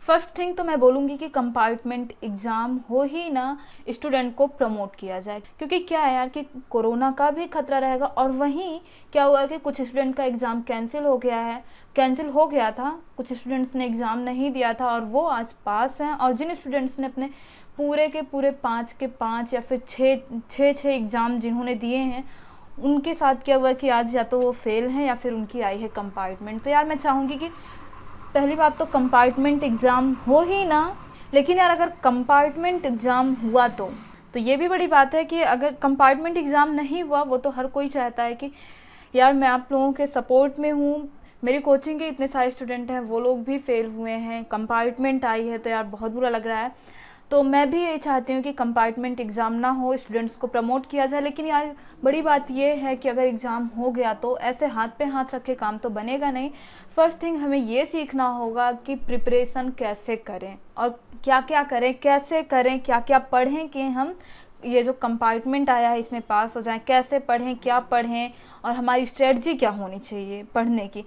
First thing तो मैं बोलूँगी कि कंपार्टमेंट एग्ज़ाम हो ही ना स्टूडेंट को प्रमोट किया जाए, क्योंकि क्या है यार कि कोरोना का भी खतरा रहेगा। और वहीं क्या हुआ कि कुछ स्टूडेंट का एग्ज़ाम कैंसिल हो गया था, कुछ स्टूडेंट्स ने एग्ज़ाम नहीं दिया था और वो आज पास हैं। और जिन स्टूडेंट्स ने अपने पूरे के पूरे 5 के 5 या फिर 6 एग्ज़ाम जिन्होंने दिए हैं, उनके साथ क्या हुआ कि आज या तो वो फेल हैं या फिर उनकी आई है कंपार्टमेंट। तो यार मैं चाहूँगी कि पहली बात तो कंपार्टमेंट एग्ज़ाम हो ही ना, लेकिन यार अगर कंपार्टमेंट एग्ज़ाम हुआ तो ये भी बड़ी बात है कि अगर कंपार्टमेंट एग्ज़ाम नहीं हुआ, वो तो हर कोई चाहता है कि यार मैं आप लोगों के सपोर्ट में हूँ, मेरी कोचिंग के इतने सारे स्टूडेंट हैं वो लोग भी फेल हुए हैं, कंपार्टमेंट आई है तो यार बहुत बुरा लग रहा है। तो मैं भी यही चाहती हूँ कि कंपार्टमेंट एग्ज़ाम ना हो, स्टूडेंट्स को प्रमोट किया जाए। लेकिन यार बड़ी बात ये है कि अगर एग्ज़ाम हो गया तो ऐसे हाथ पे हाथ रखे काम तो बनेगा नहीं। फर्स्ट थिंग हमें ये सीखना होगा कि प्रिपरेशन कैसे करें और क्या क्या करें, कैसे करें, क्या क्या पढ़ें कि हम ये जो कंपार्टमेंट आया है इसमें पास हो जाएं। कैसे पढ़ें, क्या पढ़ें और हमारी स्ट्रेटजी क्या होनी चाहिए पढ़ने की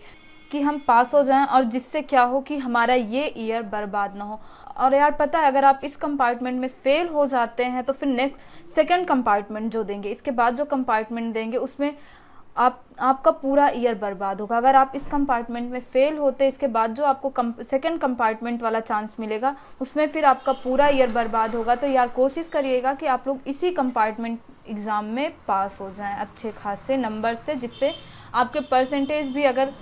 कि हम पास हो जाएं, और जिससे क्या हो कि हमारा ये ईयर बर्बाद ना हो। और यार पता है, अगर आप इस कंपार्टमेंट में फेल हो जाते हैं तो फिर नेक्स्ट सेकंड कंपार्टमेंट जो देंगे, इसके बाद जो कंपार्टमेंट देंगे उसमें आपका पूरा ईयर बर्बाद होगा। अगर आप इस कंपार्टमेंट में फेल होते, इसके बाद जो आपको सेकंड कंपार्टमेंट वाला चांस मिलेगा उसमें फिर आपका पूरा ईयर बर्बाद होगा। तो यार कोशिश करिएगा कि आप लोग इसी कंपार्टमेंट एग्ज़ाम में पास हो जाएं अच्छे खासे नंबर से, जिससे आपके परसेंटेज भी अगर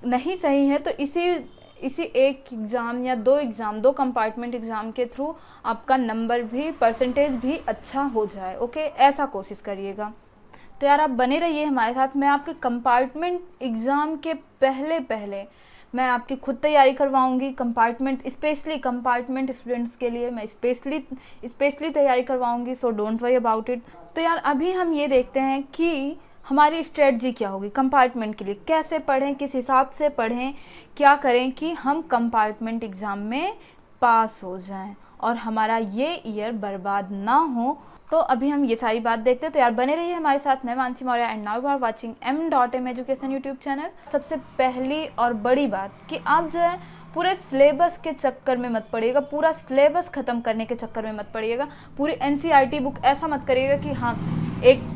नहीं सही है तो इसी एक एग्ज़ाम या दो कंपार्टमेंट एग्ज़ाम के थ्रू आपका नंबर भी, परसेंटेज भी अच्छा हो जाए। ओके, ऐसा कोशिश करिएगा। तो यार आप बने रहिए हमारे साथ। मैं आपके कंपार्टमेंट एग्ज़ाम के पहले मैं आपकी खुद तैयारी करवाऊंगी। स्पेशली कंपार्टमेंट स्टूडेंट्स के लिए मैं स्पेशली तैयारी करवाऊंगी, so don't worry about it. तो यार अभी हम ये देखते हैं कि हमारी स्ट्रेटजी क्या होगी कंपार्टमेंट के लिए, कैसे पढ़ें, किस हिसाब से पढ़ें, क्या करें कि हम कंपार्टमेंट एग्ज़ाम में पास हो जाएं और हमारा ये ईयर बर्बाद ना हो। तो अभी हम ये सारी बात देखते हैं। तो यार बने रहिए हमारे साथ। मैं Mansi Maurya and now you are watching m.m education YouTube channel. सबसे पहली और बड़ी बात कि आप जो है पूरे सिलेबस के चक्कर में मत पड़िएगा, पूरा सिलेबस ख़त्म करने के चक्कर में मत पड़िएगा। पूरी NCERT बुक ऐसा मत करिएगा कि हाँ एक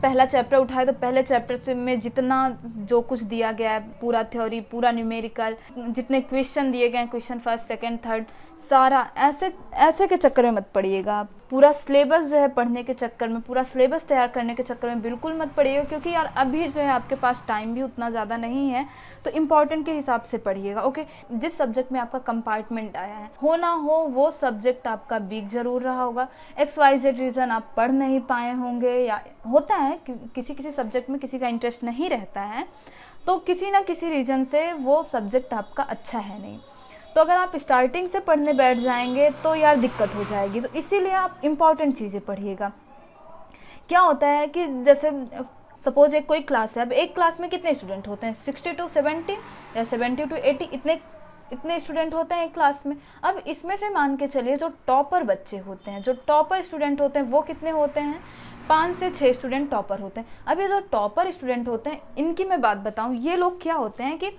पहला चैप्टर उठाए तो पहले चैप्टर में जितना जो कुछ दिया गया है, पूरा थ्योरी, पूरा न्यूमेरिकल, जितने क्वेश्चन दिए गए हैं, क्वेश्चन फर्स्ट सेकंड थर्ड, सारा ऐसे के चक्कर में मत पड़िएगा आप। पूरा सिलेबस जो है पढ़ने के चक्कर में, पूरा सिलेबस तैयार करने के चक्कर में बिल्कुल मत पढ़िएगा, क्योंकि यार अभी जो है आपके पास टाइम भी उतना ज़्यादा नहीं है। तो इम्पॉर्टेंट के हिसाब से पढ़िएगा। ओके, जिस सब्जेक्ट में आपका कंपार्टमेंट आया है, हो ना हो वो सब्जेक्ट आपका वीक ज़रूर रहा होगा, XYZ रीज़न आप पढ़ नहीं पाए होंगे, या होता है किसी सब्जेक्ट में किसी का इंटरेस्ट नहीं रहता है, तो किसी ना किसी रीज़न से वो सब्जेक्ट आपका अच्छा है नहीं। तो अगर आप स्टार्टिंग से पढ़ने बैठ जाएंगे तो यार दिक्कत हो जाएगी। तो इसीलिए आप इम्पॉर्टेंट चीज़ें पढ़िएगा। क्या होता है कि जैसे सपोज एक कोई क्लास है, अब एक क्लास में कितने स्टूडेंट होते हैं, 60 to 70 या 70 to 80, इतने स्टूडेंट होते हैं एक क्लास में। अब इसमें से मान के चलिए जो टॉपर बच्चे होते हैं, जो टॉपर स्टूडेंट होते हैं, वो कितने होते हैं, 5 से 6 स्टूडेंट टॉपर होते हैं। अब ये जो टॉपर स्टूडेंट होते हैं, इनकी मैं बात बताऊं, ये लोग क्या होते हैं कि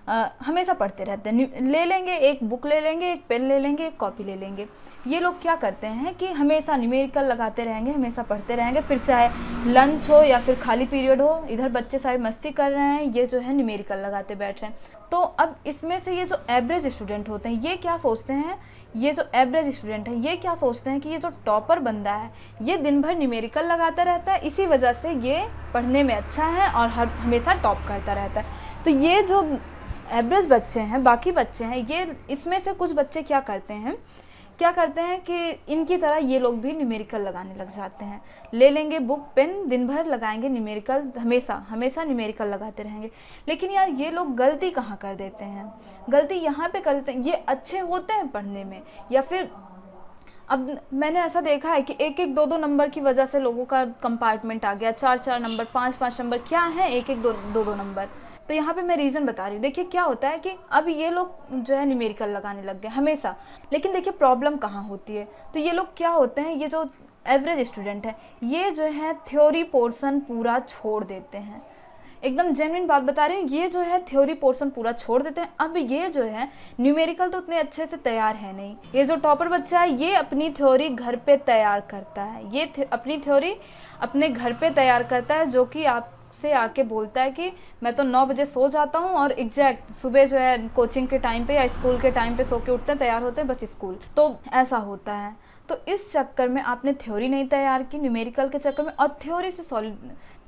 हमेशा पढ़ते रहते हैं। ले लेंगे एक बुक, ले लेंगे एक पेन, ले लेंगे एक कॉपी, ले लेंगे। ये लोग क्या करते हैं कि हमेशा न्यूमेरिकल लगाते रहेंगे, हमेशा पढ़ते रहेंगे, फिर चाहे लंच हो या फिर खाली पीरियड हो, इधर बच्चे सारे मस्ती कर रहे हैं, ये जो है न्यूमेरिकल लगाते बैठ रहे हैं। तो अब इसमें से ये जो एवरेज स्टूडेंट होते हैं, ये क्या सोचते हैं, ये जो एवरेज स्टूडेंट है ये क्या सोचते हैं कि ये जो टॉपर बंदा है ये दिन भर न्यूमेरिकल लगाता रहता है, इसी वजह से ये पढ़ने में अच्छा है और हमेशा टॉप करता रहता है। तो ये जो एवरेज बच्चे हैं, बाकी बच्चे हैं, ये इसमें से कुछ बच्चे क्या करते हैं कि इनकी तरह ये लोग भी न्यूमेरिकल लगाने लग जाते हैं। ले लेंगे बुक पेन, दिन भर लगाएंगे न्यूमेरिकल, हमेशा न्यूमेरिकल लगाते रहेंगे। लेकिन यार ये लोग गलती कहाँ कर देते हैं, गलती यहाँ पे कर देते हैं, ये अच्छे होते हैं पढ़ने में, या फिर अब मैंने ऐसा देखा है कि 1-1, 2-2 नंबर की वजह से लोगों का कंपार्टमेंट आ गया, 4-4 नंबर, 5-5 नंबर, क्या है 1-1, 2-2 नंबर। तो यहाँ पे मैं रीज़न बता रही हूँ। देखिए क्या होता है कि अब ये लोग जो है न्यूमेरिकल लगाने लग गए हमेशा, लेकिन देखिए प्रॉब्लम कहाँ होती है। तो ये लोग क्या होते हैं, ये जो एवरेज स्टूडेंट है, ये जो है थ्योरी पोर्शन पूरा छोड़ देते हैं। एकदम जेन्युइन बात बता रही हूँ। ये जो है थ्योरी पोर्शन पूरा छोड़ देते हैं। अब ये जो है न्यूमेरिकल तो उतने अच्छे से तैयार है नहीं। ये जो टॉपर बच्चा है ये अपनी थ्योरी घर पे तैयार करता है, ये अपनी थ्योरी अपने घर पे तैयार करता है, जो कि आप से आके बोलता है कि मैं तो 9 बजे सो जाता हूँ और एग्जैक्ट सुबह जो है कोचिंग के टाइम पे या स्कूल के टाइम पे सो के उठते तैयार होते बस स्कूल, तो ऐसा होता है। तो इस चक्कर में आपने थ्योरी नहीं तैयार की न्यूमेरिकल के चक्कर में, और थ्योरी से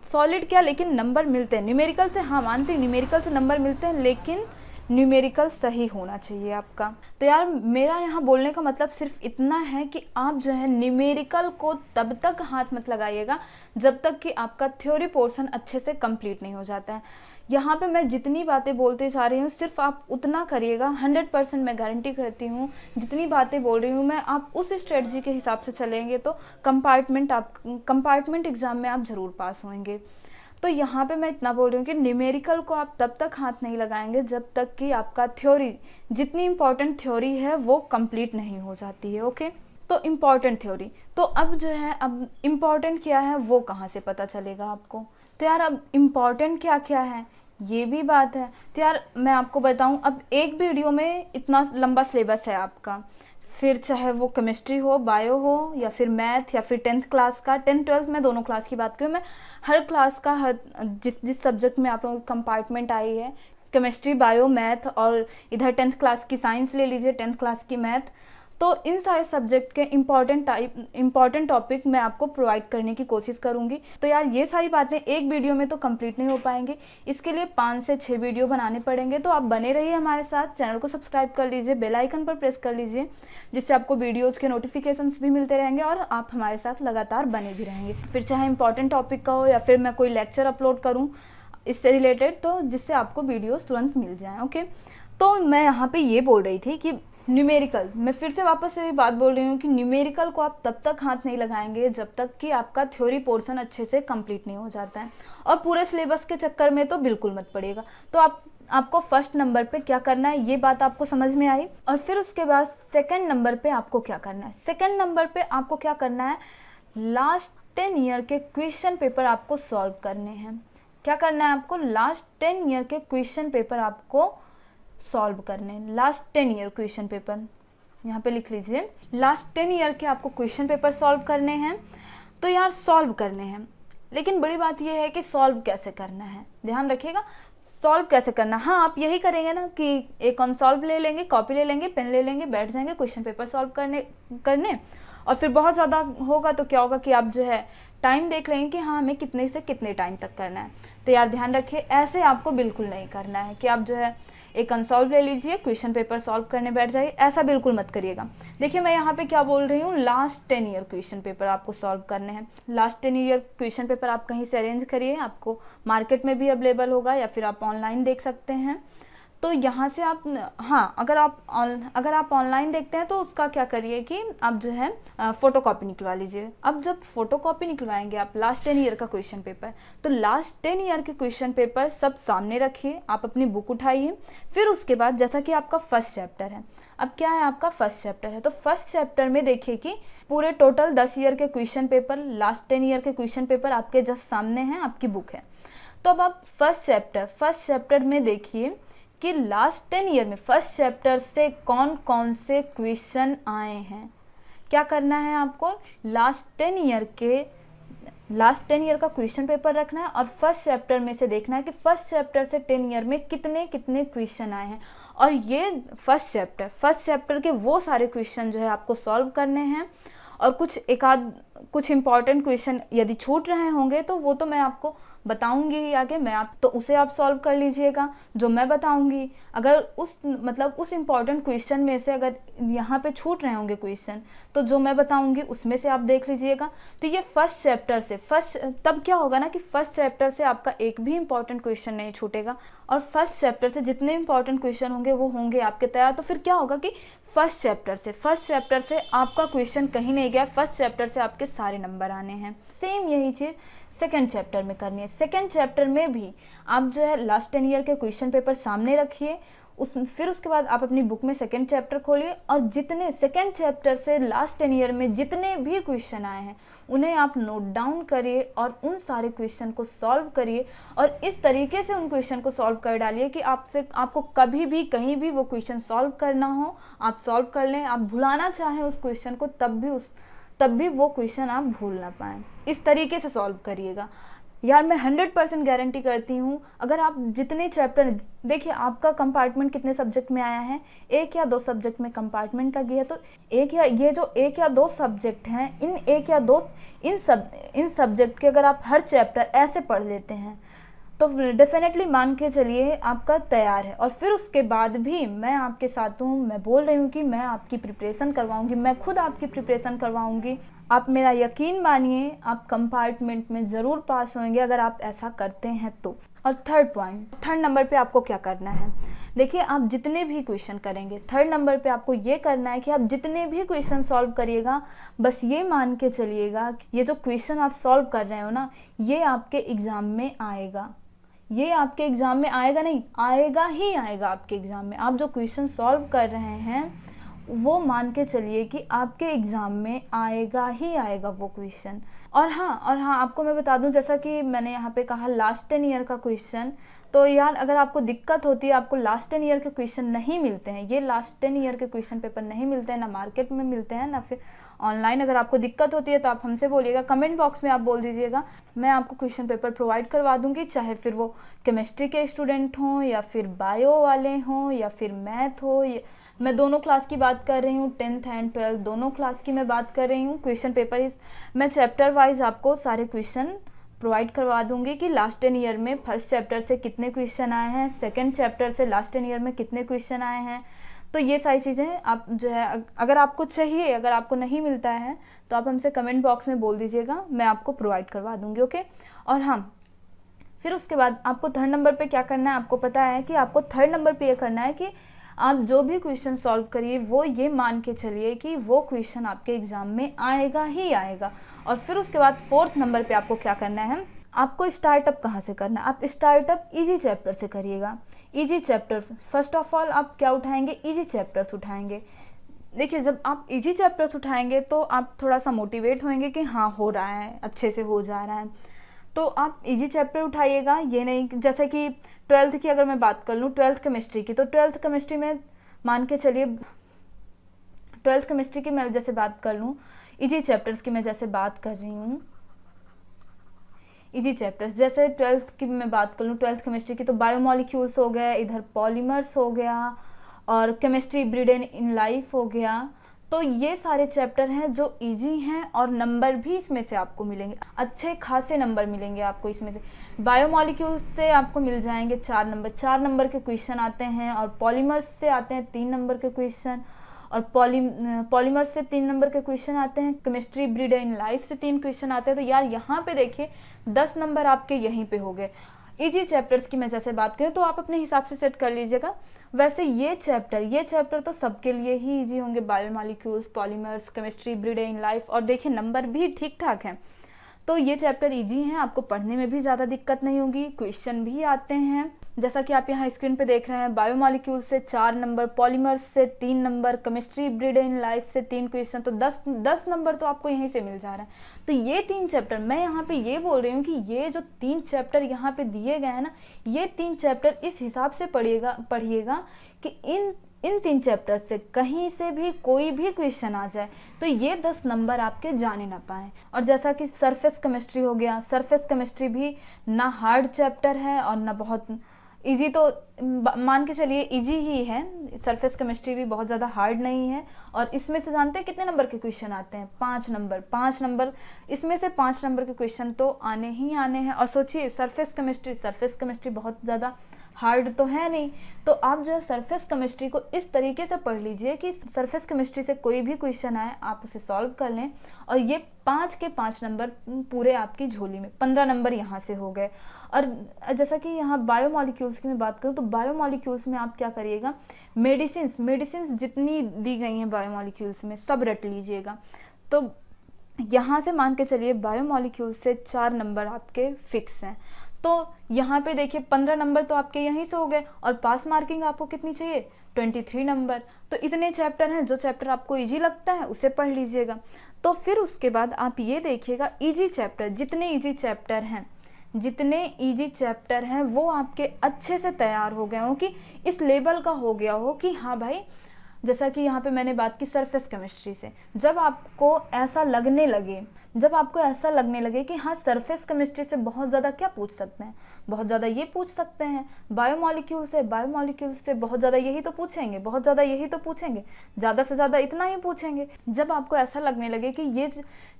सॉलिड क्या, लेकिन नंबर मिलते हैं न्यूमेरिकल से। हाँ मानते हैं न्यूमेरिकल से नंबर मिलते हैं, लेकिन न्यूमेरिकल सही होना चाहिए आपका। तो यार मेरा यहाँ बोलने का मतलब सिर्फ इतना है कि आप जो है न्यूमेरिकल को तब तक हाथ मत लगाइएगा जब तक कि आपका थ्योरी पोर्शन अच्छे से कंप्लीट नहीं हो जाता है। यहाँ पे मैं जितनी बातें बोलते जा रही हूँ सिर्फ आप उतना करिएगा, 100% मैं गारंटी करती हूँ जितनी बातें बोल रही हूँ मैं, आप उस स्ट्रेटजी के हिसाब से चलेंगे तो कंपार्टमेंट एग्जाम में आप ज़रूर पास होंगे। तो यहाँ पे मैं इतना बोल रही हूँ कि न्यूमेरिकल को आप तब तक हाथ नहीं लगाएंगे जब तक कि आपका थ्योरी, जितनी इम्पॉर्टेंट थ्योरी है वो कंप्लीट नहीं हो जाती है। ओके, तो इम्पॉर्टेंट थ्योरी, तो अब जो है अब इम्पॉर्टेंट क्या है वो कहाँ से पता चलेगा आपको। तो यार अब इम्पॉर्टेंट क्या क्या है ये भी बात है। तो यार मैं आपको बताऊँ, अब एक वीडियो में इतना लंबा सिलेबस है आपका, फिर चाहे वो केमिस्ट्री हो, बायो हो, या फिर मैथ, या फिर 10th क्लास का, 10th 12th मैं दोनों क्लास की बात करूँ, मैं हर क्लास का हर जिस सब्जेक्ट में आप लोगों की कंपार्टमेंट आई है, केमिस्ट्री, बायो, मैथ, और इधर 10th क्लास की साइंस ले लीजिए, 10th क्लास की मैथ, तो इन सारे सब्जेक्ट के इम्पॉर्टेंट टॉपिक मैं आपको प्रोवाइड करने की कोशिश करूंगी। तो यार ये सारी बातें एक वीडियो में तो कंप्लीट नहीं हो पाएंगी, इसके लिए 5 से 6 वीडियो बनाने पड़ेंगे। तो आप बने रहिए हमारे साथ, चैनल को सब्सक्राइब कर लीजिए, बेल आइकन पर प्रेस कर लीजिए, जिससे आपको वीडियोज़ के नोटिफिकेशंस भी मिलते रहेंगे और आप हमारे साथ लगातार बने भी रहेंगे। फिर चाहे इंपॉर्टेंट टॉपिक का हो या फिर मैं कोई लेक्चर अपलोड करूँ इससे रिलेटेड, तो जिससे आपको वीडियोज़ तुरंत मिल जाएँ। ओके, तो मैं यहाँ पर ये बोल रही थी कि न्यूमेरिकल, मैं फिर से वापस से बात बोल रही हूँ कि न्यूमेरिकल को आप तब तक हाथ नहीं लगाएंगे जब तक कि आपका थ्योरी पोर्शन अच्छे से कंप्लीट नहीं हो जाता है, और पूरे सिलेबस के चक्कर में तो बिल्कुल मत पड़िएगा। तो आपको फर्स्ट नंबर पे क्या करना है ये बात आपको समझ में आई, और फिर उसके बाद सेकंड नंबर पे आपको क्या करना है। सेकंड नंबर पे आपको क्या करना है, लास्ट 10 ईयर के क्वेश्चन पेपर आपको सॉल्व करने हैं। क्या करना है आपको, लास्ट 10 ईयर के क्वेश्चन पेपर आपको सॉल्व करने, लास्ट 10 ईयर क्वेश्चन पेपर यहाँ पे लिख लीजिए, लास्ट 10 ईयर के आपको क्वेश्चन पेपर सॉल्व करने हैं। तो यार सॉल्व करने हैं, लेकिन बड़ी बात यह है कि सॉल्व कैसे करना है, ध्यान रखिएगा, सॉल्व कैसे करना। हाँ आप यही करेंगे ना कि एक अनसॉल्व ले लेंगे, कॉपी ले लेंगे, पेन ले लेंगे, बैठ जाएंगे क्वेश्चन पेपर सॉल्व करने और फिर बहुत ज़्यादा होगा तो क्या होगा कि आप जो है टाइम देख लेंगे कि हाँ हमें कितने से कितने टाइम तक करना है। तो यार ध्यान रखिए, ऐसे आपको बिल्कुल नहीं करना है कि आप जो है एक अनसॉल्व ले लीजिए, क्वेश्चन पेपर सॉल्व करने बैठ जाइए, ऐसा बिल्कुल मत करिएगा। देखिए मैं यहाँ पे क्या बोल रही हूँ, लास्ट 10 ईयर क्वेश्चन पेपर आपको सॉल्व करने हैं। लास्ट 10 ईयर क्वेश्चन पेपर आप कहीं से अरेंज करिए, आपको मार्केट में भी अवेलेबल होगा या फिर आप ऑनलाइन देख सकते हैं। तो यहाँ से आप, हाँ अगर आप ऑनलाइन देखते हैं तो उसका क्या करिए कि आप जो है फोटोकॉपी निकलवा लीजिए। अब जब फोटोकॉपी निकलवाएंगे आप लास्ट 10 ईयर का क्वेश्चन पेपर, तो लास्ट 10 ईयर के क्वेश्चन पेपर सब सामने रखिए, आप अपनी बुक उठाइए। फिर उसके बाद जैसा कि आपका फर्स्ट चैप्टर है, अब क्या है आपका फर्स्ट चैप्टर है, तो फर्स्ट चैप्टर में देखिए कि पूरे टोटल 10 ईयर के क्वेश्चन पेपर, लास्ट 10 ईयर के क्वेश्चन पेपर आपके जस्ट सामने हैं, आपकी बुक है। तो अब आप फर्स्ट चैप्टर में देखिए कि लास्ट 10 ईयर में फर्स्ट चैप्टर से कौन कौन से क्वेश्चन आए हैं। क्या करना है आपको, लास्ट 10 ईयर का क्वेश्चन पेपर रखना है और फर्स्ट चैप्टर में से देखना है कि फर्स्ट चैप्टर से 10 ईयर में कितने कितने क्वेश्चन आए हैं। और ये फर्स्ट चैप्टर के वो सारे क्वेश्चन जो है आपको सॉल्व करने हैं, और कुछ इंपॉर्टेंट क्वेश्चन यदि छूट रहे होंगे तो वो तो मैं आपको बताऊंगी ही आगे, तो उसे आप सॉल्व कर लीजिएगा जो मैं बताऊंगी। अगर उस इम्पॉर्टेंट क्वेश्चन में से अगर यहाँ पे छूट रहे होंगे क्वेश्चन तो जो मैं बताऊंगी उसमें से आप देख लीजिएगा। तो ये फर्स्ट चैप्टर से तब क्या होगा ना कि फर्स्ट चैप्टर से आपका एक भी इंपॉर्टेंट क्वेश्चन नहीं छूटेगा, और फर्स्ट चैप्टर से जितने इंपॉर्टेंट क्वेश्चन होंगे वो होंगे आपके तैयार। तो फिर क्या होगा कि फर्स्ट चैप्टर से आपका क्वेश्चन कहीं नहीं गया, फर्स्ट चैप्टर से आपके सारे नंबर आने हैं। सेम यही चीज़ सेकेंड चैप्टर में करनी है। सेकेंड चैप्टर में भी आप जो है लास्ट 10 ईयर के क्वेश्चन पेपर सामने रखिए, फिर उसके बाद आप अपनी बुक में सेकंड चैप्टर खोलिए और जितने सेकंड चैप्टर से लास्ट 10 ईयर में जितने भी क्वेश्चन आए हैं उन्हें आप नोट डाउन करिए और उन सारे क्वेश्चन को सॉल्व करिए और इस तरीके से उन क्वेश्चन को सॉल्व कर डालिए कि आपको कभी भी कहीं भी वो क्वेश्चन सॉल्व करना हो आप सॉल्व कर लें। आप भुलाना चाहें उस क्वेश्चन को तब भी वो क्वेश्चन आप भूल ना पाएँ। इस तरीके से सॉल्व करिएगा यार। मैं 100% गारंटी करती हूँ, अगर आप जितने चैप्टर, देखिए आपका कंपार्टमेंट कितने सब्जेक्ट में आया है, 1 या 2 सब्जेक्ट में कंपार्टमेंट लगी है, तो ये जो 1 या 2 सब्जेक्ट हैं, इन 1 या 2 इन सब्जेक्ट के अगर आप हर चैप्टर ऐसे पढ़ लेते हैं तो डेफिनेटली मान के चलिए आपका तैयार है। और फिर उसके बाद भी मैं आपके साथ हूँ, मैं बोल रही हूँ कि मैं आपकी प्रिपरेशन करवाऊँगी, मैं खुद आपकी प्रिपरेशन करवाऊँगी। आप मेरा यकीन मानिए, आप कंपार्टमेंट में ज़रूर पास होंगे अगर आप ऐसा करते हैं तो। और थर्ड नंबर पे आपको क्या करना है, देखिए आप जितने भी क्वेश्चन करेंगे, थर्ड नंबर पे आपको ये करना है कि आप जितने भी क्वेश्चन सॉल्व करिएगा, बस ये मान के चलिएगा ये जो क्वेश्चन आप सॉल्व कर रहे हो ना, ये आपके एग्ज़ाम में आएगा। ये आपके एग्ज़ाम में आएगा नहीं, आएगा ही आएगा आपके एग्ज़ाम में। आप जो क्वेश्चन सॉल्व कर रहे हैं वो मान के चलिए कि आपके एग्ज़ाम में आएगा ही आएगा वो क्वेश्चन। और हाँ आपको मैं बता दूं, जैसा कि मैंने यहाँ पे कहा लास्ट 10 ईयर का क्वेश्चन, तो यार अगर आपको दिक्कत होती है, आपको लास्ट 10 ईयर के क्वेश्चन नहीं मिलते हैं, ये लास्ट 10 ईयर के क्वेश्चन पेपर नहीं मिलते हैं, ना मार्केट में मिलते हैं ना फिर ऑनलाइन, अगर आपको दिक्कत होती है तो आप हमसे बोलिएगा, कमेंट बॉक्स में आप बोल दीजिएगा, मैं आपको क्वेश्चन पेपर प्रोवाइड करवा दूंगी। चाहे फिर वो केमिस्ट्री के स्टूडेंट हों या फिर बायो वाले हों या फिर मैथ हो, मैं दोनों क्लास की बात कर रही हूँ, 10th एंड 12th दोनों क्लास की मैं बात कर रही हूँ। क्वेश्चन पेपर मैं चैप्टर वाइज आपको सारे क्वेश्चन प्रोवाइड करवा दूंगी कि लास्ट 10 ईयर में फर्स्ट चैप्टर से कितने क्वेश्चन आए हैं, सेकंड चैप्टर से लास्ट 10 ईयर में कितने क्वेश्चन आए हैं। तो ये सारी चीज़ें आप जो है, अगर आपको चाहिए, अगर आपको नहीं मिलता है तो आप हमसे कमेंट बॉक्स में बोल दीजिएगा, मैं आपको प्रोवाइड करवा दूंगी। ओके। और हाँ, फिर उसके बाद आपको थर्ड नंबर पे क्या करना है, आपको पता है कि आपको थर्ड नंबर पे ये करना है कि आप जो भी क्वेश्चन सॉल्व करिए वो ये मान के चलिए कि वो क्वेश्चन आपके एग्जाम में आएगा ही आएगा। और फिर उसके बाद फोर्थ नंबर पे आपको क्या करना है, आपको स्टार्टअप कहाँ से करना है, आप स्टार्टअप इजी चैप्टर से करिएगा। Easy chapter, first of all आप क्या उठाएंगे, इजी चैप्टर्स उठाएंगे। देखिए जब आप इजी चैप्टर्स उठाएंगे तो आप थोड़ा सा मोटिवेट होंगे कि हाँ हो रहा है, अच्छे से हो जा रहा है, तो आप इजी चैप्टर उठाइएगा। ये नहीं, जैसे कि 12th की अगर मैं बात कर लूँ, 12th केमिस्ट्री की, तो 12th केमिस्ट्री में मान के चलिए 12th केमिस्ट्री की मैं जैसे बात कर लूँ, इजी चैप्टर्स की मैं जैसे बात कर रही हूँ, इजी चैप्टर्स जैसे 12th की मैं बात कर लूँ, 12th केमिस्ट्री की, तो बायोमोलिक्यूल्स हो गया, इधर पॉलीमर्स हो गया और केमिस्ट्री ब्रिडेन इन लाइफ हो गया। तो ये सारे चैप्टर हैं जो इजी हैं और नंबर भी इसमें से आपको मिलेंगे, अच्छे खासे नंबर मिलेंगे आपको इसमें से। बायोमोलिक्यूल्स से आपको मिल जाएंगे 4 नंबर के क्वेश्चन आते हैं, और पॉलीमर्स से आते हैं 3 नंबर के क्वेश्चन, और पॉलीमर्स से 3 नंबर के क्वेश्चन आते हैं, केमिस्ट्री ब्रिड इन लाइफ से 3 क्वेश्चन आते हैं। तो यार यहाँ पे देखिए 10 नंबर आपके यहीं पे हो गए। इजी चैप्टर्स की मैं जैसे बात करें तो आप अपने हिसाब से सेट कर लीजिएगा। वैसे ये चैप्टर तो सबके लिए ही इजी होंगे, बायोमोलिक्यूल्स, पॉलीमर्स, केमिस्ट्री ब्रिड इन लाइफ, और देखिए नंबर भी ठीक ठाक हैं। तो ये चैप्टर इजी हैं, आपको पढ़ने में भी ज़्यादा दिक्कत नहीं होगी, क्वेश्चन भी आते हैं जैसा कि आप यहाँ स्क्रीन पे देख रहे हैं। बायोमोलिक्यूल से 4 नंबर, पॉलीमर्स से 3 नंबर, केमिस्ट्री ब्रिड इन लाइफ से 3 क्वेश्चन, तो 10 नंबर तो आपको यहीं से मिल जा रहा है। तो ये 3 चैप्टर, मैं यहाँ पे ये बोल रही हूँ कि ये जो 3 चैप्टर यहाँ पे दिए गए हैं ना, ये 3 चैप्टर इस हिसाब से पढ़िएगा कि इन 3 चैप्टर से कहीं से भी कोई भी क्वेश्चन आ जाए तो ये 10 नंबर आपके जाने ना पाए। और जैसा कि सरफेस केमिस्ट्री हो गया, सरफेस केमिस्ट्री भी ना हार्ड चैप्टर है और ना बहुत इजी, तो मान के चलिए इजी ही है। सरफेस केमिस्ट्री भी बहुत ज़्यादा हार्ड नहीं है, और इसमें से जानते हैं कितने नंबर के क्वेश्चन आते हैं, 5 नंबर। इसमें से 5 नंबर के क्वेश्चन तो आने ही आने हैं। और सोचिए सरफेस केमिस्ट्री बहुत ज़्यादा हार्ड तो है नहीं, तो आप जो है सरफेस केमिस्ट्री को इस तरीके से पढ़ लीजिए कि सरफेस केमिस्ट्री से कोई भी क्वेश्चन आए आप उसे सॉल्व कर लें, और ये 5 के 5 नंबर पूरे आपकी झोली में, 15 नंबर यहाँ से हो गए। और जैसा कि यहाँ बायोमोलिक्यूल्स की मैं बात करूँ तो बायोमोलिक्यूल्स में आप क्या करिएगा, मेडिसिन जितनी दी गई हैं बायोमोलिक्यूल्स में सब रट लीजिएगा। तो यहाँ से मान के चलिए बायोमोलिक्यूल्स से 4 नंबर आपके फिक्स हैं। तो यहाँ पे देखिए 15 नंबर तो आपके यहीं से हो गए, और पास मार्किंग आपको कितनी चाहिए, 23 नंबर। तो इतने चैप्टर हैं, जो चैप्टर आपको इजी लगता है उसे पढ़ लीजिएगा। तो फिर उसके बाद आप ये देखिएगा इजी चैप्टर, जितने इजी चैप्टर हैं वो आपके अच्छे से तैयार हो गए हो, कि इस लेवल का हो गया हो कि हाँ भाई, जैसा कि यहाँ पे मैंने बात की सरफेस केमिस्ट्री से, जब आपको ऐसा लगने लगे कि हाँ सरफेस केमिस्ट्री से बहुत ज़्यादा क्या पूछ सकते हैं, बहुत ज़्यादा ये पूछ सकते हैं, बायोमॉलिक्यूल से बहुत ज़्यादा यही तो पूछेंगे, ज़्यादा से ज़्यादा इतना ही पूछेंगे। जब आपको ऐसा लगने लगे कि ये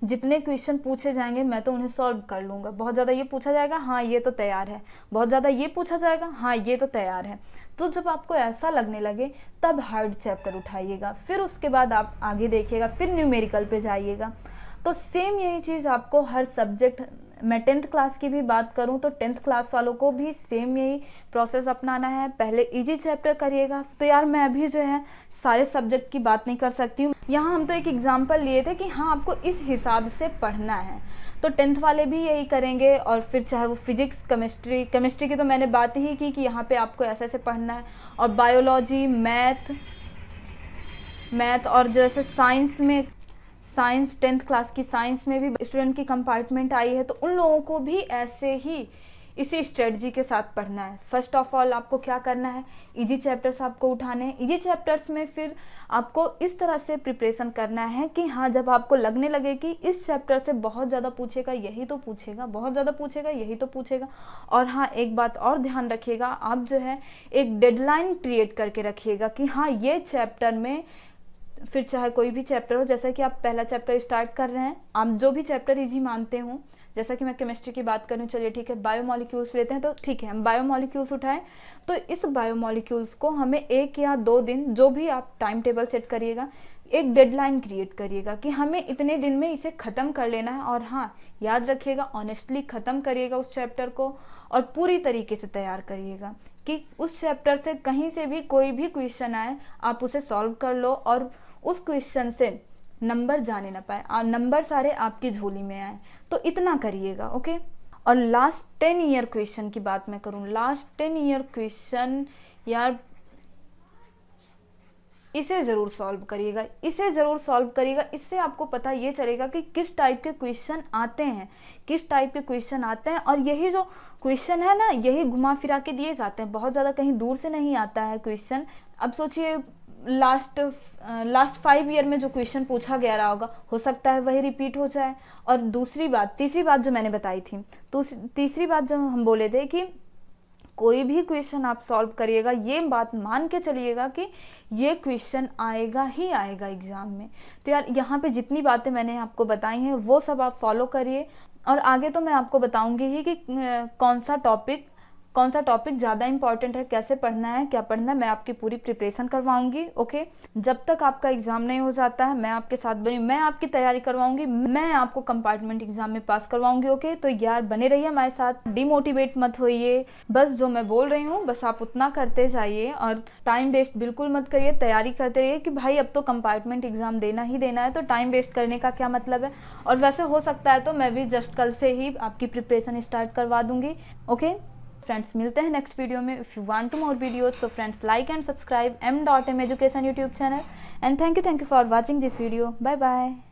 जितने क्वेश्चन पूछे जाएंगे मैं तो उन्हें सॉल्व कर लूँगा, बहुत ज़्यादा ये पूछा जाएगा, हाँ ये तो तैयार है, बहुत ज़्यादा ये पूछा जाएगा, हाँ ये तो तैयार है, तो जब आपको ऐसा लगने लगे तब हार्ड चैप्टर उठाइएगा। फिर उसके बाद आप आगे देखिएगा, फिर न्यूमेरिकल पे जाइएगा। तो सेम यही चीज़ आपको हर सब्जेक्ट, मैं 10th क्लास की भी बात करूं तो 10th क्लास वालों को भी सेम यही प्रोसेस अपनाना है। पहले इजी चैप्टर करिएगा। तो यार मैं अभी जो है सारे सब्जेक्ट की बात नहीं कर सकती हूँ, यहाँ हम तो एक एग्जाम्पल लिए थे कि हाँ आपको इस हिसाब से पढ़ना है। तो 10th वाले भी यही करेंगे, और फिर चाहे वो फिजिक्स, केमिस्ट्री की तो मैंने बात ही की कि यहाँ पे आपको ऐसे ऐसे पढ़ना है, और बायोलॉजी, मैथ और जैसे साइंस 10th क्लास की साइंस में भी स्टूडेंट की कंपार्टमेंट आई है, तो उन लोगों को भी ऐसे ही इसी स्ट्रेटजी के साथ पढ़ना है। फर्स्ट ऑफ ऑल आपको क्या करना है, इजी चैप्टर्स आपको उठाने हैं। इजी चैप्टर्स में फिर आपको इस तरह से प्रिपरेशन करना है कि हाँ जब आपको लगने लगे कि इस चैप्टर से बहुत ज़्यादा पूछेगा, यही तो पूछेगा, और हाँ एक बात और ध्यान रखिएगा, आप जो है एक डेडलाइन क्रिएट करके रखिएगा कि हाँ ये चैप्टर में, फिर चाहे कोई भी चैप्टर हो, जैसा कि आप पहला चैप्टर स्टार्ट कर रहे हैं, आप जो भी चैप्टर इजी मानते हो, जैसा कि मैं केमिस्ट्री की बात करूँ, चलिए ठीक है बायोमॉलिक्यूल्स लेते हैं, तो ठीक है हम बायोमॉलिक्यूल्स उठाएं। तो इस बायोमॉलिक्यूल्स को हमें 1 या 2 दिन, जो भी आप टाइम टेबल सेट करिएगा, एक डेडलाइन क्रिएट करिएगा कि हमें इतने दिन में इसे ख़त्म कर लेना है। और हाँ याद रखिएगा, ऑनेस्टली ख़त्म करिएगा उस चैप्टर को, और पूरी तरीके से तैयार करिएगा कि उस चैप्टर से कहीं से भी कोई भी क्वेश्चन आए आप उसे सॉल्व कर लो, और उस क्वेश्चन से नंबर जाने ना पाए, और नंबर सारे आपकी झोली में आए। तो इतना करिएगा, ओके। और लास्ट 10 ईयर क्वेश्चन की बात मैं करूँ, लास्ट 10 ईयर क्वेश्चन यार इसे ज़रूर सॉल्व करिएगा, इससे आपको पता ये चलेगा कि किस टाइप के क्वेश्चन आते हैं, और यही जो क्वेश्चन है ना, यही घुमा फिरा के दिए जाते हैं, बहुत ज़्यादा कहीं दूर से नहीं आता है क्वेश्चन। अब सोचिए लास्ट 5 ईयर में जो क्वेश्चन पूछा गया रहा होगा, हो सकता है वही रिपीट हो जाए। और तीसरी बात जो मैंने बताई थी, तो तीसरी बात जो हम बोले थे कि कोई भी क्वेश्चन आप सॉल्व करिएगा, ये बात मान के चलिएगा कि ये क्वेश्चन आएगा ही आएगा एग्जाम में। तो यार यहाँ पे जितनी बातें मैंने आपको बताई हैं वो सब आप फॉलो करिए, और आगे तो मैं आपको बताऊंगी ही कि कौन सा टॉपिक ज़्यादा इंपॉर्टेंट है, कैसे पढ़ना है, क्या पढ़ना है, मैं आपकी पूरी प्रिपरेशन करवाऊंगी, ओके। जब तक आपका एग्जाम नहीं हो जाता है मैं आपके साथ बनी, मैं आपकी तैयारी करवाऊंगी, मैं आपको कंपार्टमेंट एग्जाम में पास करवाऊंगी, ओके। तो यार बने रहिए हमारे साथ, डिमोटिवेट मत होइए, बस जो मैं बोल रही हूँ बस आप उतना करते जाइए, और टाइम वेस्ट बिल्कुल मत करिए, तैयारी करते रहिए कि भाई अब तो कंपार्टमेंट एग्जाम देना ही देना है, तो टाइम वेस्ट करने का क्या मतलब है। और वैसे हो सकता है तो मैं भी जस्ट कल से ही आपकी प्रिपरेशन स्टार्ट करवा दूंगी, ओके। फ्रेंड्स मिलते हैं नेक्स्ट वीडियो में। If you want to more videos, so friends like and subscribe m.m education YouTube channel, and thank you for watching this video. Bye bye.